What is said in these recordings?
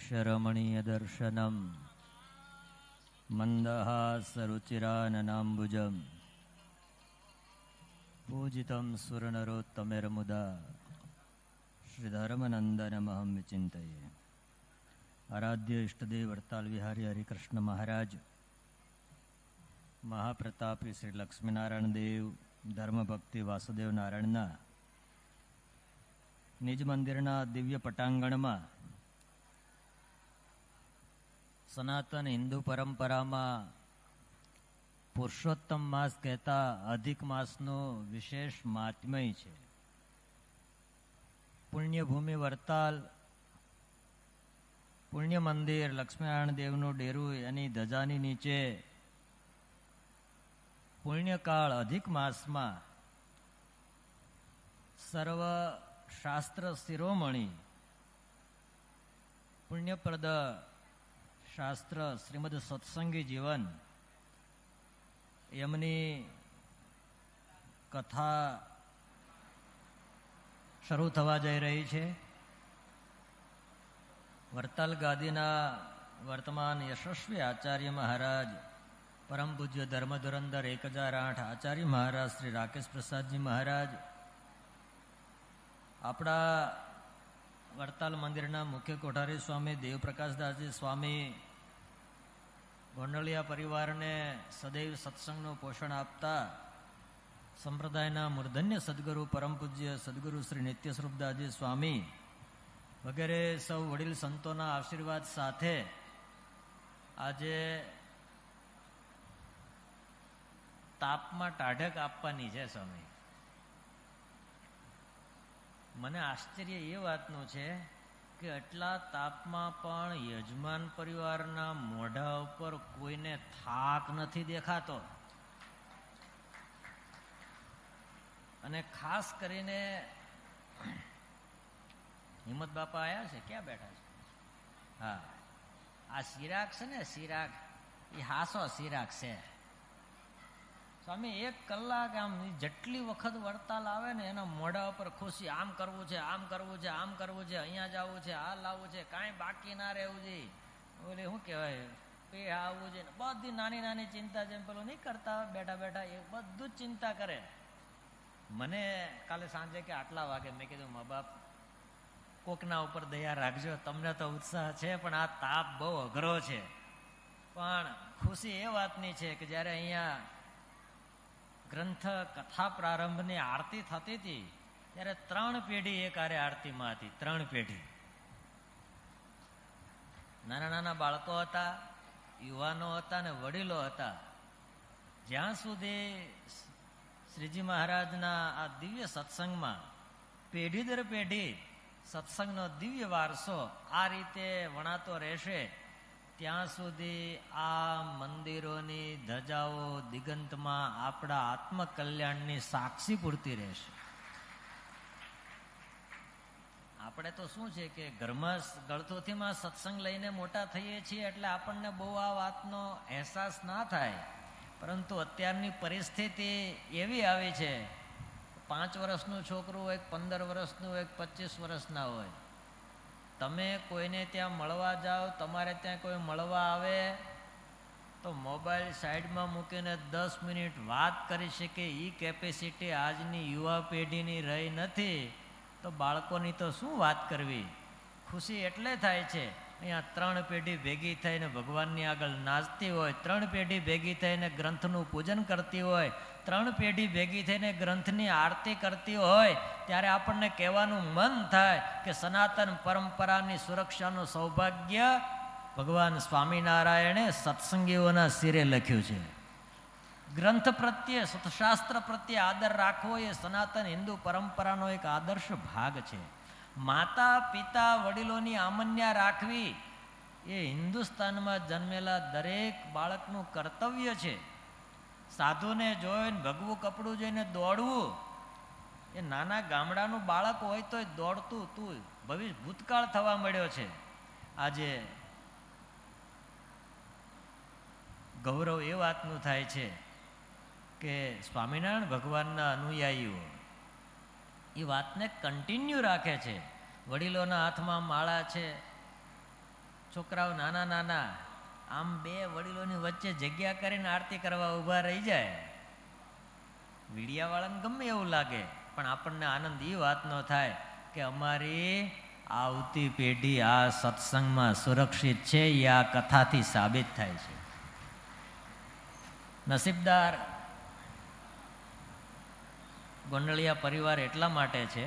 ईशरमणीयदर्शनं मन्दहासरुचिराननाम्बुजं पूजितं सुरनरोत्तमेर्मुदा श्रीधर्मनंदनमहं विचिन्तये। आराध्य इष्टदेव वरताल विहारी हरिकृष्ण महाराज, महाप्रतापी श्री लक्ष्मीनारायण देव, धर्मभक्ति वासुदेव नारायणना निज मंदिरना दिव्य पटांगणमां सनातन हिंदू परंपरामां पुरुषोत्तम मास कहता अधिक मासनो विशेष महात्म्य छे। पुण्यभूमि वरताल पुण्य मंदिर लक्ष्मीनारायण देवनु डेरू एनी धजानी नीचे पुण्यकाल अधिक मास में सर्व शास्त्र शिरोमणि पुण्यप्रद शास्त्र श्रीमद सत्संगी जीवन एमनी कथा शुरू थवा जई रही है। वरताल गादीना वर्तमान यशस्वी आचार्य महाराज परम पूज्य धर्मधुरंधर 1008 आचार्य महाराज श्री राकेश प्रसाद जी महाराज, अपना वरताल मंदिरना मुख्य कोठारी स्वामी देवप्रकाशदास जी स्वामी गोंडलिया परिवार ने सदैव सत्संगનું पोषण आपता संप्रदायना मूर्धन्य सद्गुरु परम पूज्य सद्गुरु श्री नित्य स्वरूपदासजी स्वामी वगैरे सौ वडील संतोना आशीर्वाद साथे આજે તાપમાં ટાઢક આપવાની છે સમય। મને આશ્ચર્ય એ વાતનું છે કે આટલા તાપમાં પણ યજમાન પરિવારના મોઢા ઉપર કોઈને થાક નથી દેખાતો। અને ખાસ કરીને હિંમત બાપા આયા છે, ક્યાં બેઠા છે? હા, આ સિરાગ છે ને, સિરાગ એ હાસો સિરાગ છે। સ્વામી 1 કલાક આમ જેટલી વખત વરતાલ આવે ને એના મોઢા ઉપર ખુશી, આમ કરવું છે, આમ કરવું છે, આમ કરવું છે, અહીંયા જવું છે, આ લાવવું છે, કાંઈ બાકી ના રહેવું જોઈએ, ઓલે શું કહેવાય પે આવવું છે, બધી નાની નાની ચિંતા જેમ પેલું નહીં કરતા બેઠા બેઠા એ બધું જ ચિંતા કરે। મને કાલે સાંજે કે આટલા વાગે મેં કીધું મા બાપ કોકના ઉપર દયા રાખજો, તમને તો ઉત્સાહ છે પણ આ તાપ બહુ અઘરો છે। પણ ખુશી એ વાતની છે કે જ્યારે અહીંયા ગ્રંથ કથા પ્રારંભની આરતી થતી હતી ત્યારે 3 પેઢી એક આરે આરતીમાં હતી। 3 પેઢી, નાના નાના બાળકો હતા, યુવાનો હતા ને વડીલો હતા। જ્યાં સુધી શ્રીજી મહારાજના આ દિવ્ય સત્સંગમાં પેઢી દર પેઢી સત્સંગનો દિવ્ય વારસો આ રીતે વણાતો રહેશે ત્યાં સુધી આ મંદિરોની ધજાઓ દિગંતમાં આપણા આત્મકલ્યાણની સાક્ષી પૂરતી રહેશે। આપણે તો શું છે કે ઘરમાં ગળથોથીમાં સત્સંગ લઈને મોટા થઈએ છીએ એટલે આપણને બહુ આ વાતનો અહેસાસ ના થાય, પરંતુ અત્યારની પરિસ્થિતિ એવી આવી છે, 5 વર્ષનું છોકરું હોય, 15 વર્ષનું હોય, 25 વર્ષના હોય, તમે કોઈને ત્યાં મળવા જાઓ, તમારે ત્યાં કોઈ મળવા આવે તો મોબાઈલ સાઈડમાં મૂકીને 10 મિનિટ વાત કરી શકે એ કેપેસિટી આજની યુવા પેઢીની રહી નથી, તો બાળકોની તો શું વાત કરવી। ખુશી એટલે થાય છે અહીંયા 3 પેઢી ભેગી થઈને ભગવાનની આગળ નાચતી હોય, 3 પેઢી ભેગી થઈને ગ્રંથનું પૂજન કરતી હોય, 3 પેઢી ભેગી થઈને ગ્રંથની આરતી કરતી હોય ત્યારે આપણને કહેવાનું મન થાય કે સનાતન પરંપરાની સુરક્ષાનું સૌભાગ્ય ભગવાન સ્વામિનારાયણે સત્સંગીઓના શિરે લખ્યું છે। ગ્રંથ પ્રત્યે, સત્શાસ્ત્ર પ્રત્યે આદર રાખવો એ સનાતન હિન્દુ પરંપરાનો એક આદર્શ ભાગ છે। માતા પિતા વડીલોની આમન્યા રાખવી એ હિન્દુસ્તાનમાં જન્મેલા દરેક બાળકનું કર્તવ્ય છે। સાધુને જોઈને ભગવું કપડું જોઈને દોડવું એ નાના ગામડાનું બાળક હોય તોય દોડતું તું ભૂતકાળ થવા મળ્યો છે। આજે ગૌરવ એ વાતનું થાય છે કે સ્વામિનારાયણ ભગવાનના અનુયાયીઓ એ વાતને કન્ટિન્યુ રાખે છે। વડીલોના હાથમાં માળા છે, છોકરાઓ નાના નાના આમ બે વડીલોની વચ્ચે જગ્યા કરીને આરતી કરવા ઊભા રહી જાય. વીડિયાવાળાને ગમે એવું લાગે, પણ આપણને આનંદ એ વાતનો થાય કે અમારી આવતી પેઢી આ સત્સંગમાં સુરક્ષિત છે, એ આ કથાથી સાબિત થાય છે. નસીબદાર ગોંડલિયા પરિવાર એટલા માટે છે,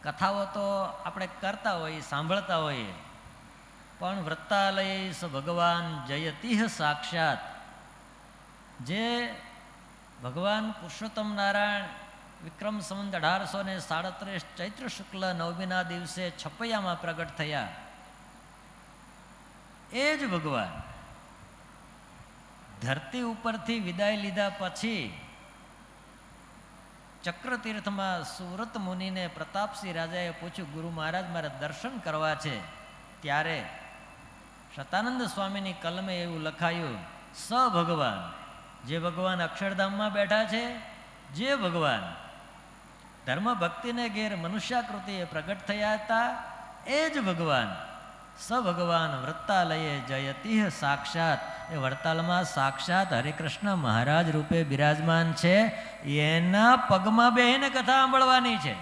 કથાઓ તો આપણે કરતા હોઈએ, સાંભળતા હોઈએ, પણ વૃત્તાલય સ ભગવાન જયતિહ સાક્ષાત, જે ભગવાન પુરુષોત્તમ નારાયણ વિક્રમ સંવત 1837 ચૈત્ર શુક્લ નવમીના દિવસે છપૈયામાં પ્રગટ થયા, એ જ ભગવાન ધરતી ઉપરથી વિદાય લીધા પછી ચક્રતીર્થમાં સુરત મુનિને પ્રતાપસિંહ રાજાએ પૂછ્યું, ગુરુ મહારાજ મારે દર્શન કરવા છે. ત્યારે શતાનંદ સ્વામીની કલમે એવું લખાયું, સ ભગવાન, જે ભગવાન અક્ષરધામમાં બેઠા છે, જે ભગવાન ધર્મ ભક્તિને ઘેર મનુષ્યાકૃતિએ પ્રગટ થયા હતા, એ જ ભગવાન સ ભગવાન વૃત્તાલયે જયતિહ સાક્ષાત, એ વડતાલમાં સાક્ષાત હરિકૃષ્ણ મહારાજ રૂપે બિરાજમાન છે. એના પગમાં બેહીને કથા સાંભળવાની છે.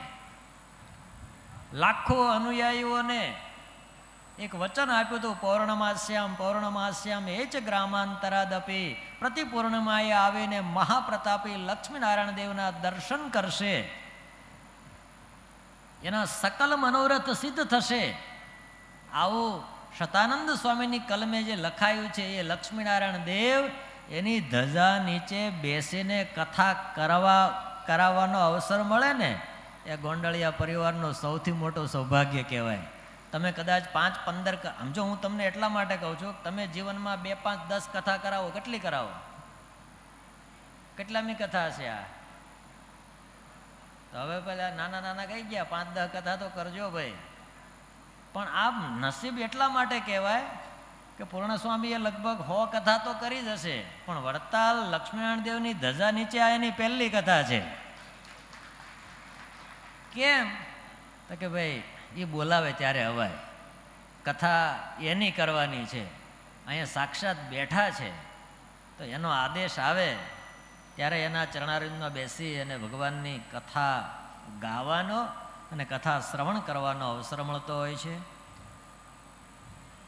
લાખો અનુયાયીઓને એક વચન આપ્યું હતું, પૌર્ણમાસ્યામ પૌર્ણમાસ્યામ એ જ ગ્રામાંતરાદપી, પ્રતિ પૂર્ણિમાએ આવીને મહાપ્રતાપી લક્ષ્મીનારાયણ દેવના દર્શન કરશે, એના સકલ મનોરથ સિદ્ધ થશે. આવું શતાનંદ સ્વામીની કલમે જે લખાયું છે, એ લક્ષ્મીનારાયણ દેવ એની ધજા નીચે બેસીને કથા કરાવવાનો અવસર મળે ને, એ ગોંડલિયા પરિવારનો સૌથી મોટો સૌભાગ્ય કહેવાય. તમે કદાચ 5-15, સમજો, હું તમને એટલા માટે કહું છું, તમે જીવનમાં 2, 5, 10 કથા કરાવો, કેટલી કરાવો? કેટલામી કથા હશે આ? તો હવે પેલા નાના નાના કહી ગયા, 5-10 કથા તો કરજો ભાઈ. પણ આ નસીબ એટલા માટે કહેવાય કે પૂર્ણ સ્વામીએ લગભગ 100 કથા તો કરી જ હશે, પણ વડતાલ લક્ષ્મીનારાયણ દેવની ધજા નીચે આ એની પહેલી કથા છે. કેમ? તો કે ભાઈ એ બોલાવે ત્યારે અવાય, કથા એની કરવાની છે, અહીંયા સાક્ષાત બેઠા છે, તો એનો આદેશ આવે ત્યારે એના ચરણારવિંદમાં બેસી અને ભગવાનની કથા ગાવાનો અને કથા શ્રવણ કરવાનો અવસર મળતો હોય છે.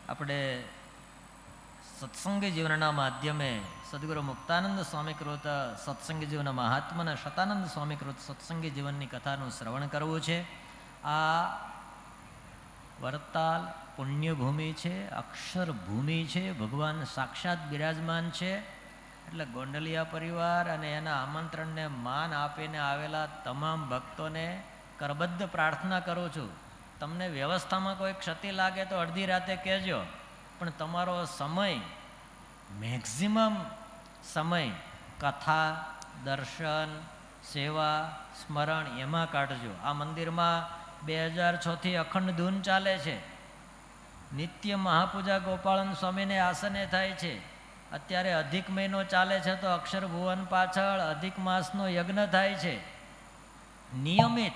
આપણે સત્સંગી જીવનના માધ્યમે સદગુરુ મુક્તાનંદ સ્વામીકૃત સત્સંગી જીવનના મહાત્મા અને શતાનંદ સ્વામીકૃત સત્સંગી જીવનની કથાનું શ્રવણ કરવું છે. આ વરતાલ પુણ્યભૂમિ છે, અક્ષરભૂમિ છે, ભગવાન સાક્ષાત બિરાજમાન છે. એટલે ગોંડલિયા પરિવાર અને એના આમંત્રણને માન આપીને આવેલા તમામ ભક્તોને કરબદ્ધ પ્રાર્થના કરું છું. તમને વ્યવસ્થામાં કોઈ ક્ષતિ લાગે તો અડધી રાતે કહેજો, પણ તમારો સમય, મેક્ઝિમમ સમય કથા, દર્શન, સેવા, સ્મરણ એમાં કાઢજો. આ મંદિરમાં 2006થી અખંડ ધૂન ચાલે છે. નિત્ય મહાપૂજા ગોપાળન સ્વામીને આસને થાય છે. અત્યારે અધિક મહિનો ચાલે છે, તો અક્ષર ભુવન પાછળ અધિક માસનો યજ્ઞ થાય છે. નિયમિત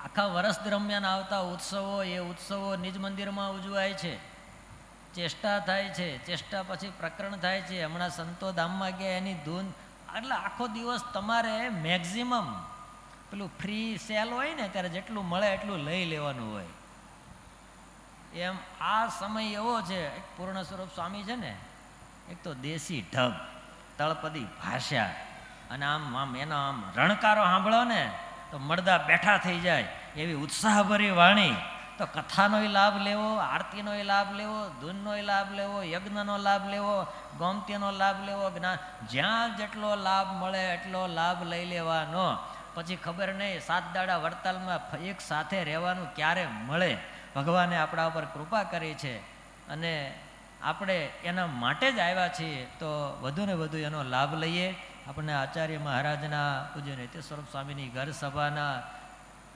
આખા વર્ષ દરમિયાન આવતા ઉત્સવો, એ ઉત્સવો નિજ મંદિરમાં ઉજવાય છે. ચેષ્ટા થાય છે, ચેષ્ટા પછી પ્રકરણ થાય છે. હમણાં સંતો ધામમાં ગયા, એની ધૂન. એટલે આખો દિવસ તમારે મેક્ઝિમમ પેલું ફ્રી સેલ હોય ને, ત્યારે જેટલું મળે એટલું લઈ લેવાનું હોય. એમ આ સમય એવો છે. એક પૂર્ણ સ્વરૂપ સ્વામી છે ને, એક તો દેશી ઢબ, તળપદી ભાષા, અને આમ એનો આમ રણકારો સાંભળો ને તો મળદા બેઠા થઈ જાય એવી ઉત્સાહભરી વાણી. તો કથાનોય લાભ લેવો, આરતીનોય લાભ લેવો, ધૂનનોય લાભ લેવો, યજ્ઞનો લાભ લેવો, ગોમતીનો લાભ લેવો, જ્ઞાન, જ્યાં જેટલો લાભ મળે એટલો લાભ લઈ લેવાનો. પછી ખબર નહીં 7 દાડા વડતાલમાં એક સાથે રહેવાનું ક્યારે મળે. ભગવાને આપણા ઉપર કૃપા કરી છે અને આપણે એના માટે જ આવ્યા છીએ, તો વધુ ને વધુ એનો લાભ લઈએ. આપણને આચાર્ય મહારાજના, પૂજ્ય નિત્ય સ્વરૂપ સ્વામીની ઘર સભાના,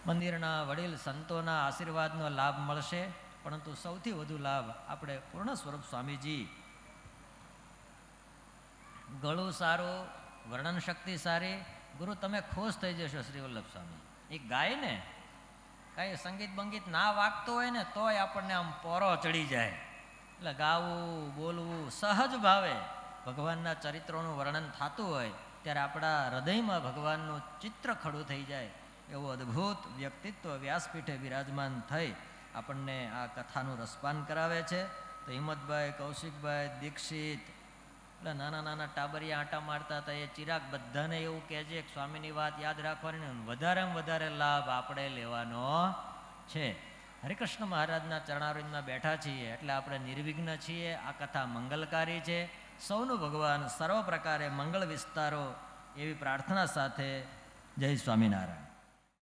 મંદિરના વડીલ સંતોના આશીર્વાદનો લાભ મળશે. પરંતુ સૌથી વધુ લાભ આપણે પૂર્ણ સ્વરૂપ સ્વામીજી, ગળું સારું, વર્ણન શક્તિ સારી. ગુરુ તમે ખુશ થઈ જશો. શ્રી વલ્લભ સ્વામી એ ગાય ને, કાંઈ સંગીત બંગીત ના વાગતો હોય ને તોય આપણને આમ પોરો ચડી જાય. એટલે ગાવું બોલવું સહજ ભાવે ભગવાનના ચરિત્રોનું વર્ણન થતું હોય ત્યારે આપણા હૃદયમાં ભગવાનનું ચિત્ર ખડું થઈ જાય એવું અદ્ભુત વ્યક્તિત્વ વ્યાસપીઠે બિરાજમાન થઈ આપણને આ કથાનું રસપાન કરાવે છે. તો હિંમતભાઈ, કૌશિકભાઈ, દીક્ષિત એટલે નાના નાના ટાબરિયા આંટા મારતા હતા, એ ચિરાગ બધાને એવું કહેજે કે સ્વામીની વાત યાદ રાખવાની ને વધારેમાં વધારે લાભ આપણે લેવાનો છે. હરિકૃષ્ણ મહારાજના ચરણારવિંદમાં બેઠા છીએ એટલે આપણે નિર્વિઘ્ન છીએ. આ કથા મંગલકારી છે. સૌનું ભગવાન સર્વ પ્રકારે મંગળ વિસ્તારો એવી પ્રાર્થના સાથે જય સ્વામિનારાયણ.